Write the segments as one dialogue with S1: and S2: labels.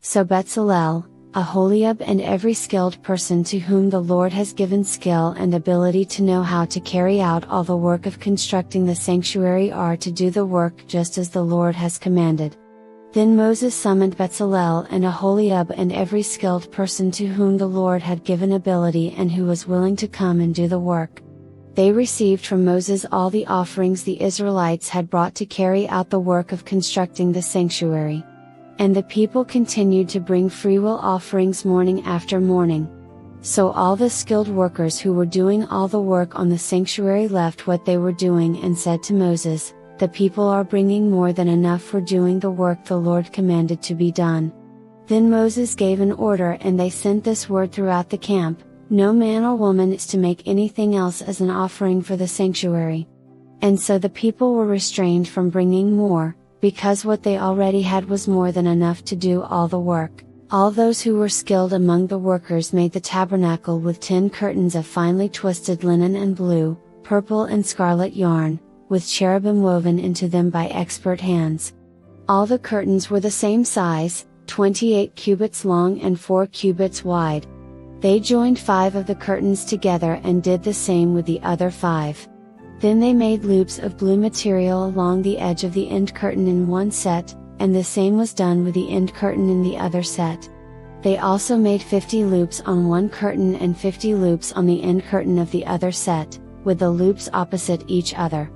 S1: So Bezalel, Aholiab and every skilled person to whom the Lord has given skill and ability to know how to carry out all the work of constructing the sanctuary are to do the work just as the Lord has commanded. Then Moses summoned Bezalel and Aholiab and every skilled person to whom the Lord had given ability and who was willing to come and do the work. They received from Moses all the offerings the Israelites had brought to carry out the work of constructing the sanctuary. And the people continued to bring freewill offerings morning after morning. So all the skilled workers who were doing all the work on the sanctuary left what they were doing and said to Moses, "The people are bringing more than enough for doing the work the Lord commanded to be done." Then Moses gave an order and they sent this word throughout the camp, "No man or woman is to make anything else as an offering for the sanctuary." And so the people were restrained from bringing more, because what they already had was more than enough to do all the work. All those who were skilled among the workers made the tabernacle with 10 curtains of finely twisted linen and blue, purple and scarlet yarn, with cherubim woven into them by expert hands. All the curtains were the same size, 28 cubits long and 4 cubits wide. They joined 5 of the curtains together and did the same with the other 5. Then they made loops of blue material along the edge of the end curtain in one set, and the same was done with the end curtain in the other set. They also made 50 loops on one curtain and 50 loops on the end curtain of the other set, with the loops opposite each other.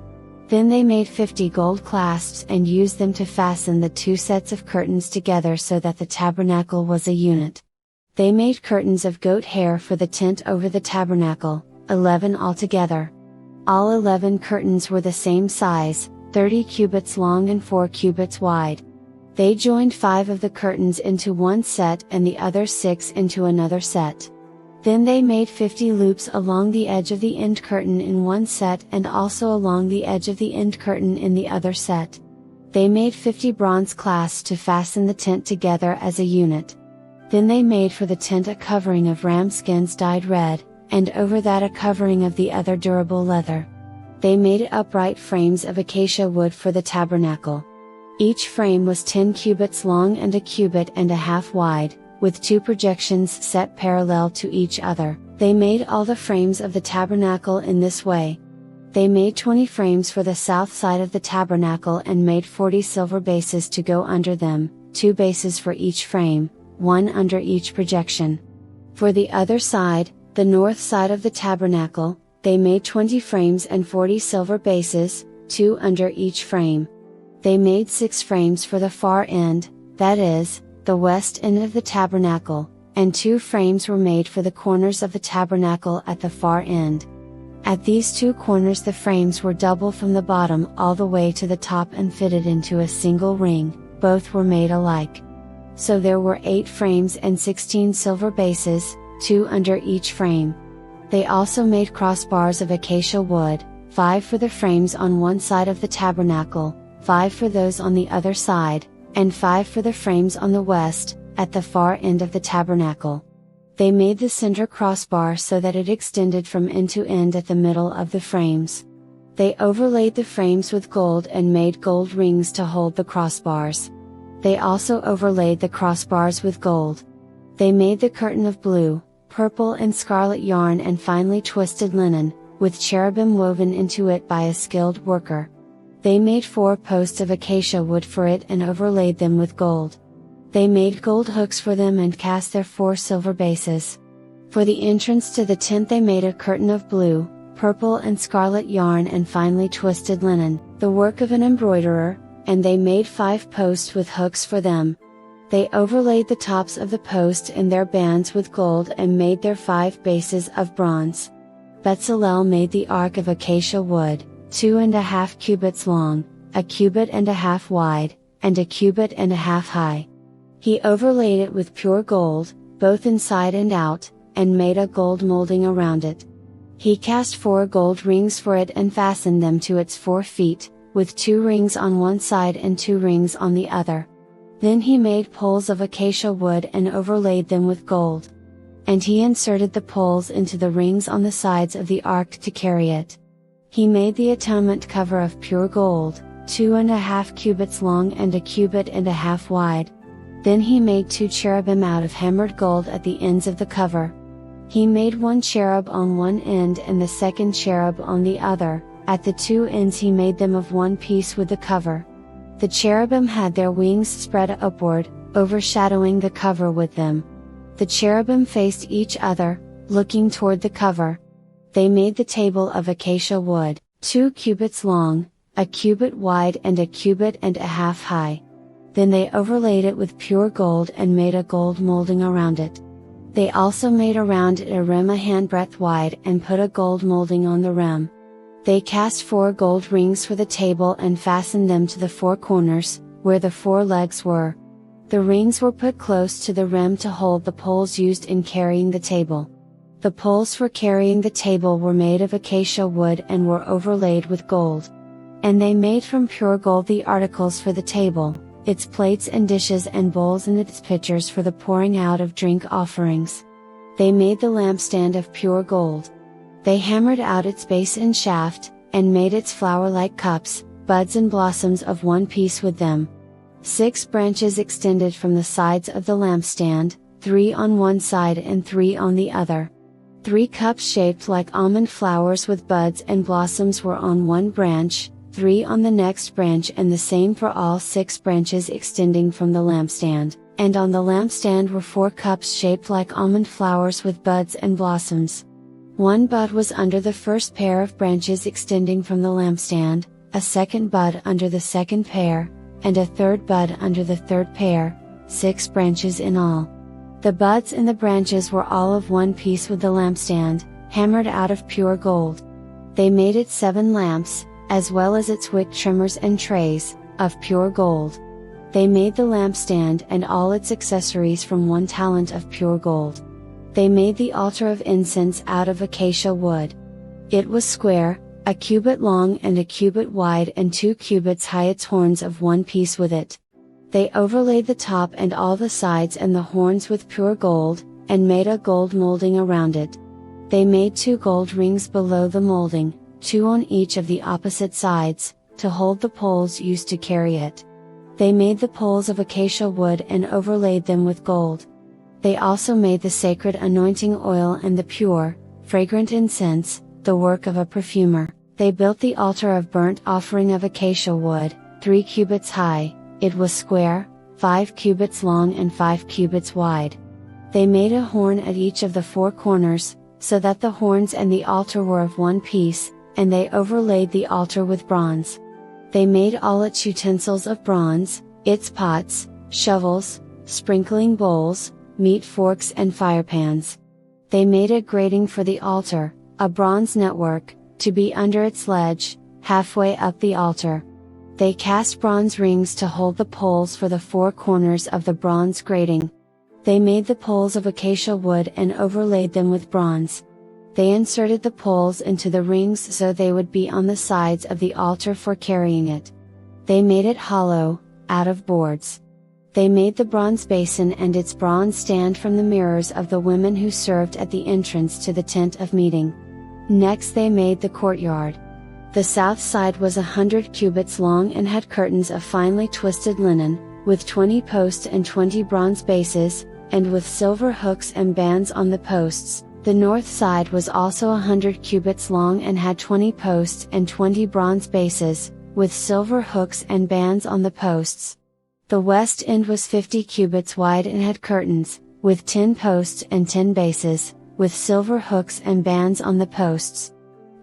S1: Then they made 50 gold clasps and used them to fasten the 2 sets of curtains together so that the tabernacle was a unit. They made curtains of goat hair for the tent over the tabernacle, 11 altogether. All 11 curtains were the same size, 30 cubits long and 4 cubits wide. They joined 5 of the curtains into one set and the other 6 into another set. Then they made 50 loops along the edge of the end curtain in one set and also along the edge of the end curtain in the other set. They made 50 bronze clasps to fasten the tent together as a unit. Then they made for the tent a covering of ram skins dyed red, and over that a covering of the other durable leather. They made upright frames of acacia wood for the tabernacle. Each frame was 10 cubits long and a cubit and a half wide, with 2 projections set parallel to each other. They made all the frames of the tabernacle in this way. They made 20 frames for the south side of the tabernacle and made 40 silver bases to go under them, 2 bases for each frame, 1 under each projection. For the other side, the north side of the tabernacle, they made 20 frames and 40 silver bases, 2 under each frame. They made 6 frames for the far end, that is, the west end of the tabernacle, and 2 frames were made for the corners of the tabernacle at the far end. At these 2 corners the frames were double from the bottom all the way to the top and fitted into a single ring, both were made alike. So there were 8 frames and 16 silver bases, 2 under each frame. They also made crossbars of acacia wood, 5 for the frames on one side of the tabernacle, 5 for those on the other side, and 5 for the frames on the west, at the far end of the tabernacle. They made the center crossbar so that it extended from end to end at the middle of the frames. They overlaid the frames with gold and made gold rings to hold the crossbars. They also overlaid the crossbars with gold. They made the curtain of blue, purple and scarlet yarn and finely twisted linen, with cherubim woven into it by a skilled worker. They made 4 posts of acacia wood for it and overlaid them with gold. They made gold hooks for them and cast their 4 silver bases. For the entrance to the tent they made a curtain of blue, purple and scarlet yarn and finely twisted linen, the work of an embroiderer, and they made 5 posts with hooks for them. They overlaid the tops of the posts and their bands with gold and made their 5 bases of bronze. Bezalel made the ark of acacia wood, 2.5 cubits long, a cubit and a half wide, and a cubit and a half high. He overlaid it with pure gold, both inside and out, and made a gold molding around it. He cast 4 gold rings for it and fastened them to its 4 feet, with 2 rings on one side and 2 rings on the other. Then he made poles of acacia wood and overlaid them with gold. And he inserted the poles into the rings on the sides of the ark to carry it. He made the atonement cover of pure gold, 2.5 cubits long and a cubit and a half wide. Then he made 2 cherubim out of hammered gold at the ends of the cover. He made 1 cherub on one end and the second cherub on the other, at the 2 ends he made them of one piece with the cover. The cherubim had their wings spread upward, overshadowing the cover with them. The cherubim faced each other, looking toward the cover. They made the table of acacia wood, 2 cubits long, a cubit wide and a cubit and a half high. Then they overlaid it with pure gold and made a gold molding around it. They also made around it a rim a handbreadth wide and put a gold molding on the rim. They cast 4 gold rings for the table and fastened them to the 4 corners, where the 4 legs were. The rings were put close to the rim to hold the poles used in carrying the table. The poles for carrying the table were made of acacia wood and were overlaid with gold. And they made from pure gold the articles for the table, its plates and dishes and bowls and its pitchers for the pouring out of drink offerings. They made the lampstand of pure gold. They hammered out its base and shaft, and made its flower-like cups, buds and blossoms of one piece with them. 6 branches extended from the sides of the lampstand, 3 on one side and 3 on the other. 3 cups shaped like almond flowers with buds and blossoms were on one branch, 3 on the next branch and the same for all 6 branches extending from the lampstand, and on the lampstand were 4 cups shaped like almond flowers with buds and blossoms. 1 bud was under the first pair of branches extending from the lampstand, a second bud under the second pair, and a third bud under the third pair, 6 branches in all. The buds and the branches were all of one piece with the lampstand, hammered out of pure gold. They made it 7 lamps, as well as its wick trimmers and trays, of pure gold. They made the lampstand and all its accessories from 1 talent of pure gold. They made the altar of incense out of acacia wood. It was square, a cubit long and a cubit wide and 2 cubits high, its horns of one piece with it. They overlaid the top and all the sides and the horns with pure gold, and made a gold molding around it. They made 2 gold rings below the molding, 2 on each of the opposite sides, to hold the poles used to carry it. They made the poles of acacia wood and overlaid them with gold. They also made the sacred anointing oil and the pure, fragrant incense, the work of a perfumer. They built the altar of burnt offering of acacia wood, 3 cubits high, it was square, 5 cubits long and 5 cubits wide. They made a horn at each of the 4 corners, so that the horns and the altar were of one piece, and they overlaid the altar with bronze. They made all its utensils of bronze, its pots, shovels, sprinkling bowls, meat forks and firepans. They made a grating for the altar, a bronze network, to be under its ledge, halfway up the altar. They cast bronze rings to hold the poles for the 4 corners of the bronze grating. They made the poles of acacia wood and overlaid them with bronze. They inserted the poles into the rings so they would be on the sides of the altar for carrying it. They made it hollow, out of boards. They made the bronze basin and its bronze stand from the mirrors of the women who served at the entrance to the tent of meeting. Next they made the courtyard. The south side was 100 cubits long and had curtains of finely twisted linen, with 20 posts and 20 bronze bases, and with silver hooks and bands on the posts. The north side was also 100 cubits long and had 20 posts and 20 bronze bases, with silver hooks and bands on the posts. The west end was 50 cubits wide and had curtains, with 10 posts and 10 bases, with silver hooks and bands on the posts.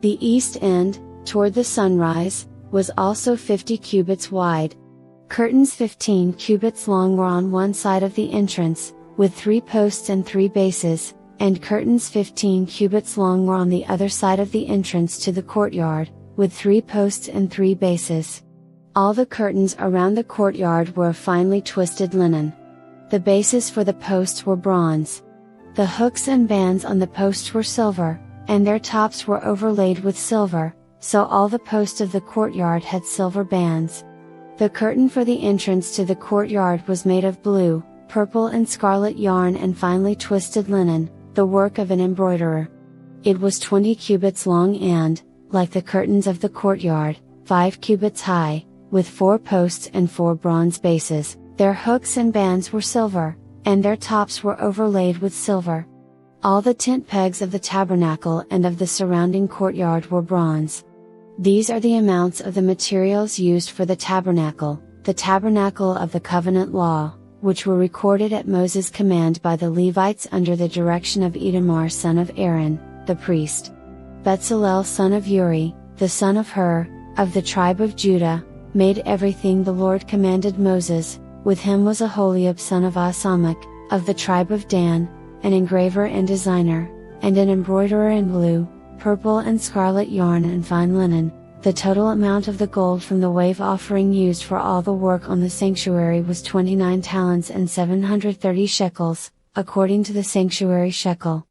S1: The east end, toward the sunrise, was also 50 cubits wide. Curtains 15 cubits long were on one side of the entrance, with 3 posts and 3 bases, and curtains 15 cubits long were on the other side of the entrance to the courtyard, with 3 posts and 3 bases. All the curtains around the courtyard were of finely twisted linen. The bases for the posts were bronze. The hooks and bands on the posts were silver, and their tops were overlaid with silver, so all the posts of the courtyard had silver bands. The curtain for the entrance to the courtyard was made of blue, purple and scarlet yarn and finely twisted linen, the work of an embroiderer. It was 20 cubits long and, like the curtains of the courtyard, 5 cubits high, with 4 posts and 4 bronze bases. Their hooks and bands were silver, and their tops were overlaid with silver. All the tent pegs of the tabernacle and of the surrounding courtyard were bronze. These are the amounts of the materials used for the tabernacle of the covenant law, which were recorded at Moses' command by the Levites under the direction of Itamar son of Aaron, the priest. Bezalel son of Uri, the son of Hur, of the tribe of Judah, made everything the Lord commanded Moses. With him was Aholiab son of Ahisamach, of the tribe of Dan, an engraver and designer, and an embroiderer in blue, purple and scarlet yarn and fine linen. The total amount of the gold from the wave offering used for all the work on the sanctuary was 29 talents and 730 shekels, according to the sanctuary shekel.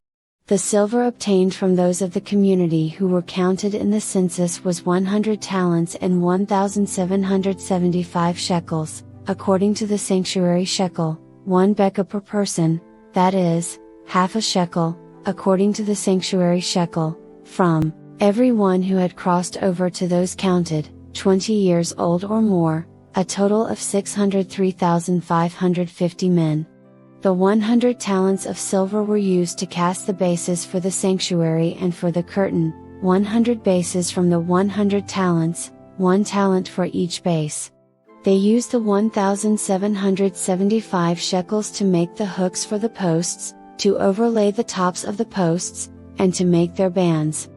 S1: The silver obtained from those of the community who were counted in the census was 100 talents and 1,775 shekels, according to the sanctuary shekel, 1 bekah per person, that is, half a shekel, according to the sanctuary shekel, from every one who had crossed over to those counted, 20 years old or more, a total of 603,550 men. The 100 talents of silver were used to cast the bases for the sanctuary and for the curtain, 100 bases from the 100 talents, 1 talent for each base. They used the 1,775 shekels to make the hooks for the posts, to overlay the tops of the posts, and to make their bands.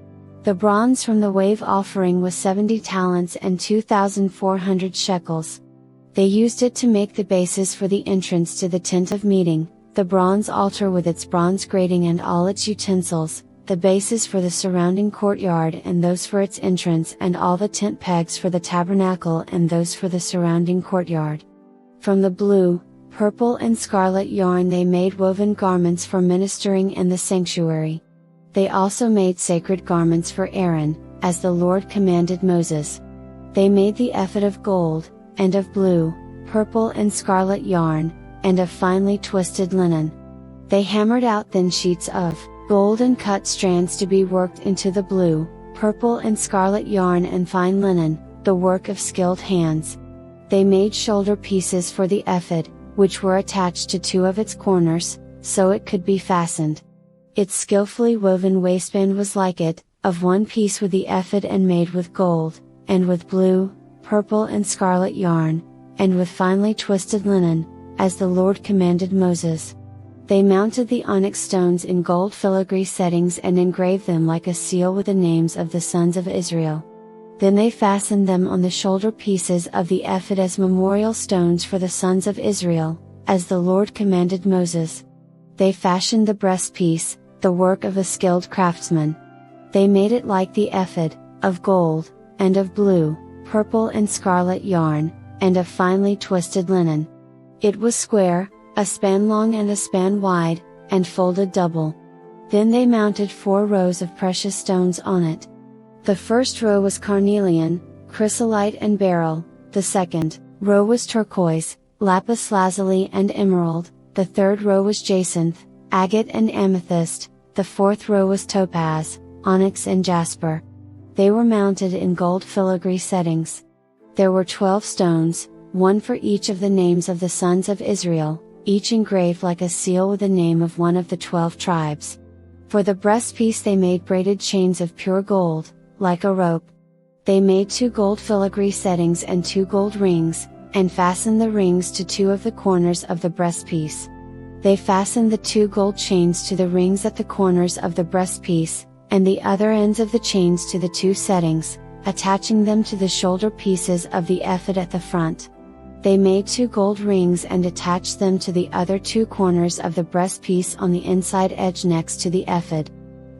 S1: The bronze from the wave offering was 70 talents and 2,400 shekels. They used it to make the bases for the entrance to the tent of meeting, the bronze altar with its bronze grating and all its utensils, the bases for the surrounding courtyard and those for its entrance, and all the tent pegs for the tabernacle and those for the surrounding courtyard. From the blue, purple and scarlet yarn they made woven garments for ministering in the sanctuary. They also made sacred garments for Aaron, as the Lord commanded Moses. They made the ephod of gold, and of blue, purple and scarlet yarn, and of finely twisted linen. They hammered out thin sheets of gold and cut strands to be worked into the blue, purple and scarlet yarn and fine linen, the work of skilled hands. They made shoulder pieces for the ephod, which were attached to 2 of its corners, so it could be fastened. Its skillfully woven waistband was like it, of 1 piece with the ephod and made with gold, and with blue, purple and scarlet yarn, and with finely twisted linen, as the Lord commanded Moses. They mounted the onyx stones in gold filigree settings and engraved them like a seal with the names of the sons of Israel. Then they fastened them on the shoulder pieces of the ephod as memorial stones for the sons of Israel, as the Lord commanded Moses. They fashioned the breastpiece, the work of a skilled craftsman. They made it like the ephod, of gold, and of blue, purple and scarlet yarn, and of finely twisted linen. It was square, a span long and a span wide, and folded double. Then they mounted 4 rows of precious stones on it. The first row was carnelian, chrysolite and beryl, the second row was turquoise, lapis lazuli and emerald, the third row was jacinth, agate and amethyst, the fourth row was topaz, onyx and jasper. They were mounted in gold filigree settings. There were 12 stones, 1 for each of the names of the sons of Israel, each engraved like a seal with the name of one of the 12 tribes. For the breastpiece they made braided chains of pure gold, like a rope. They made 2 gold filigree settings and 2 gold rings, and fastened the rings to 2 of the corners of the breastpiece. They fastened the 2 gold chains to the rings at the corners of the breastpiece, and the other ends of the chains to the 2 settings, attaching them to the shoulder pieces of the ephod at the front. They made 2 gold rings and attached them to the other 2 corners of the breastpiece on the inside edge next to the ephod.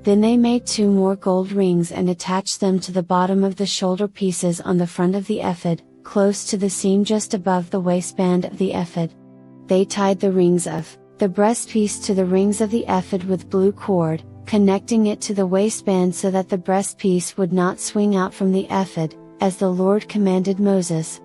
S1: Then they made 2 more gold rings and attached them to the bottom of the shoulder pieces on the front of the ephod, close to the seam just above the waistband of the ephod. They tied the rings of the breastpiece to the rings of the ephod with blue cord, connecting it to the waistband so that the breastpiece would not swing out from the ephod, as the Lord commanded Moses.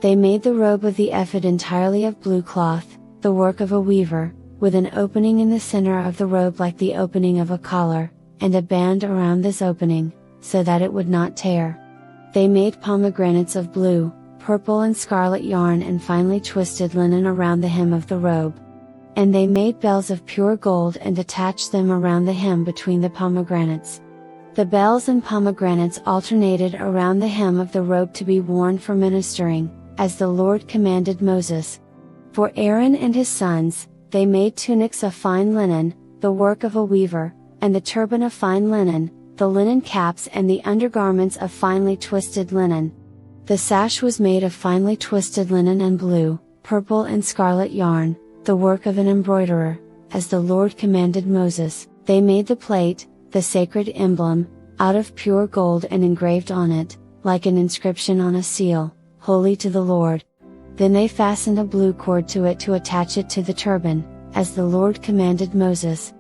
S1: They made the robe of the ephod entirely of blue cloth, the work of a weaver, with an opening in the center of the robe like the opening of a collar, and a band around this opening, so that it would not tear. They made pomegranates of blue, purple and scarlet yarn and finely twisted linen around the hem of the robe. And they made bells of pure gold and attached them around the hem between the pomegranates. The bells and pomegranates alternated around the hem of the robe to be worn for ministering, as the Lord commanded Moses. For Aaron and his sons, they made tunics of fine linen, the work of a weaver, and the turban of fine linen, the linen caps and the undergarments of finely twisted linen. The sash was made of finely twisted linen and blue, purple and scarlet yarn, the work of an embroiderer, as the Lord commanded Moses. They made the plate, the sacred emblem, out of pure gold and engraved on it, like an inscription on a seal, "Holy to the Lord." Then they fastened a blue cord to it to attach it to the turban, as the Lord commanded Moses.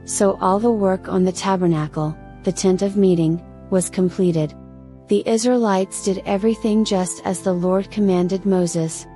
S1: So all the work on the tabernacle, the tent of meeting, was completed. The Israelites did everything just as the Lord commanded Moses.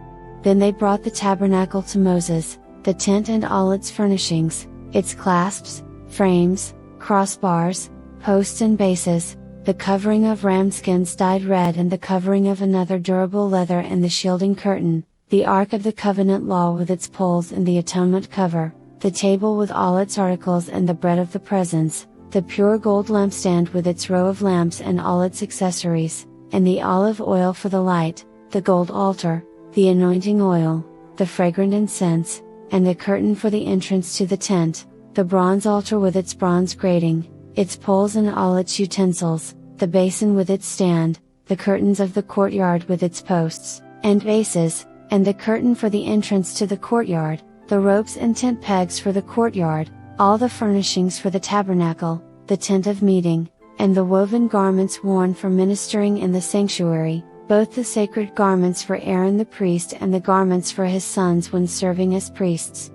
S1: Then they brought the tabernacle to Moses, the tent and all its furnishings, its clasps, frames, crossbars, posts and bases, the covering of ram skins dyed red and the covering of another durable leather and the shielding curtain, the Ark of the Covenant law with its poles and the atonement cover, the table with all its articles and the bread of the presence, the pure gold lampstand with its row of lamps and all its accessories, and the olive oil for the light, the gold altar, the anointing oil, the fragrant incense, and the curtain for the entrance to the tent, the bronze altar with its bronze grating, its poles and all its utensils, the basin with its stand, the curtains of the courtyard with its posts, and bases, and the curtain for the entrance to the courtyard, the ropes and tent pegs for the courtyard, all the furnishings for the tabernacle, the tent of meeting, and the woven garments worn for ministering in the sanctuary, both the sacred garments for Aaron the priest and the garments for his sons when serving as priests.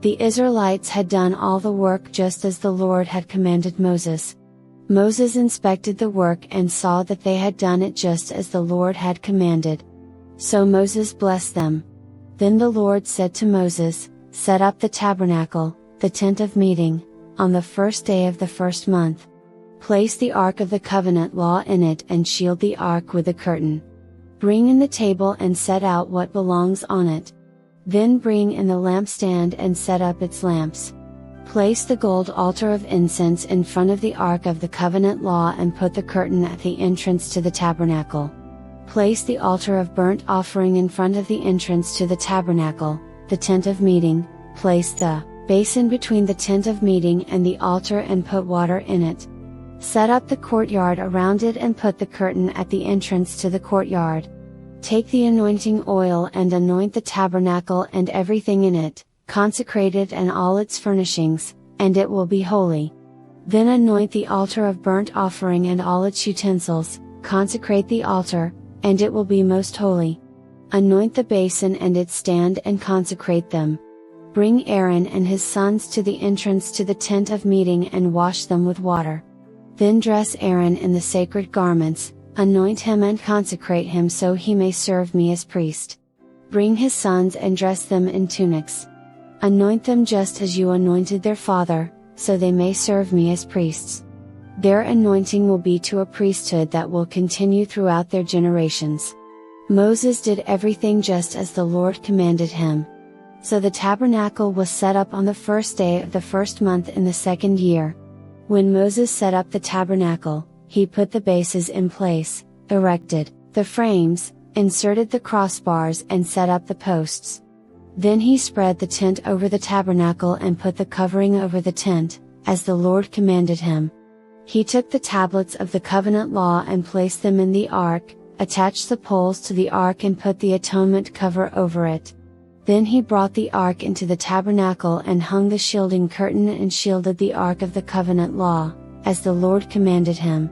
S1: The Israelites had done all the work just as the Lord had commanded Moses. Moses inspected the work and saw that they had done it just as the Lord had commanded. So Moses blessed them. Then the Lord said to Moses, "Set up the tabernacle, the tent of meeting, on the first day of the first month. Place the Ark of the Covenant law in it and shield the Ark with a curtain. Bring in the table and set out what belongs on it. Then bring in the lampstand and set up its lamps. Place the gold altar of incense in front of the Ark of the Covenant law and put the curtain at the entrance to the tabernacle. Place the altar of burnt offering in front of the entrance to the tabernacle, the tent of meeting, place the basin between the tent of meeting and the altar and put water in it. Set up the courtyard around it and put the curtain at the entrance to the courtyard. Take the anointing oil and anoint the tabernacle and everything in it, consecrate it and all its furnishings, and it will be holy. Then anoint the altar of burnt offering and all its utensils, consecrate the altar, and it will be most holy. Anoint the basin and its stand and consecrate them. Bring Aaron and his sons to the entrance to the tent of meeting and wash them with water. Then dress Aaron in the sacred garments, anoint him and consecrate him so he may serve me as priest. Bring his sons and dress them in tunics. Anoint them just as you anointed their father, so they may serve me as priests. Their anointing will be to a priesthood that will continue throughout their generations." Moses did everything just as the Lord commanded him. So the tabernacle was set up on the first day of the first month in the second year. When Moses set up the tabernacle, he put the bases in place, erected the frames, inserted the crossbars and set up the posts. Then he spread the tent over the tabernacle and put the covering over the tent, as the Lord commanded him. He took the tablets of the covenant law and placed them in the ark, attached the poles to the ark and put the atonement cover over it. Then he brought the ark into the tabernacle and hung the shielding curtain and shielded the ark of the covenant law, as the Lord commanded him.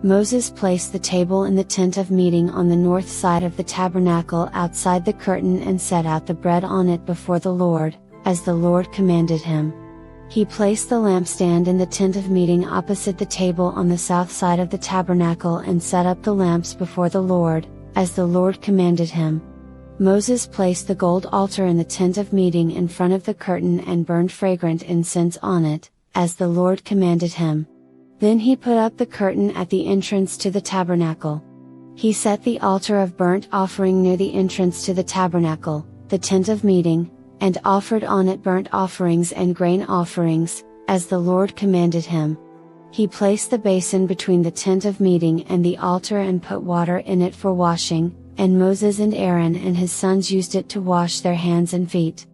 S1: Moses placed the table in the tent of meeting on the north side of the tabernacle outside the curtain and set out the bread on it before the Lord, as the Lord commanded him. He placed the lampstand in the tent of meeting opposite the table on the south side of the tabernacle and set up the lamps before the Lord, as the Lord commanded him. Moses placed the gold altar in the tent of meeting in front of the curtain and burned fragrant incense on it, as the Lord commanded him. Then he put up the curtain at the entrance to the tabernacle. He set the altar of burnt offering near the entrance to the tabernacle, the tent of meeting, and offered on it burnt offerings and grain offerings, as the Lord commanded him. He placed the basin between the tent of meeting and the altar and put water in it for washing, and Moses and Aaron and his sons used it to wash their hands and feet.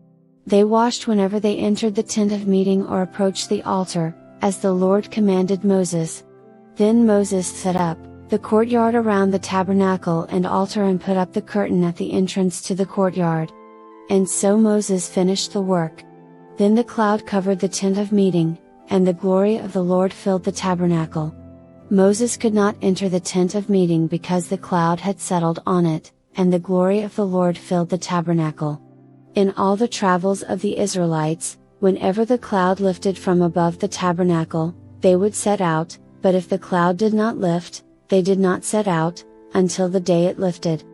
S1: They washed whenever they entered the tent of meeting or approached the altar, as the Lord commanded Moses. Then Moses set up the courtyard around the tabernacle and altar and put up the curtain at the entrance to the courtyard. And so Moses finished the work. Then the cloud covered the tent of meeting, and the glory of the Lord filled the tabernacle. Moses could not enter the tent of meeting because the cloud had settled on it, and the glory of the Lord filled the tabernacle. In all the travels of the Israelites, whenever the cloud lifted from above the tabernacle, they would set out, but if the cloud did not lift, they did not set out, until the day it lifted.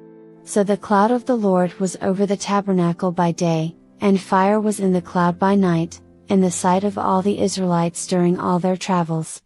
S1: So the cloud of the Lord was over the tabernacle by day, and fire was in the cloud by night, in the sight of all the Israelites during all their travels.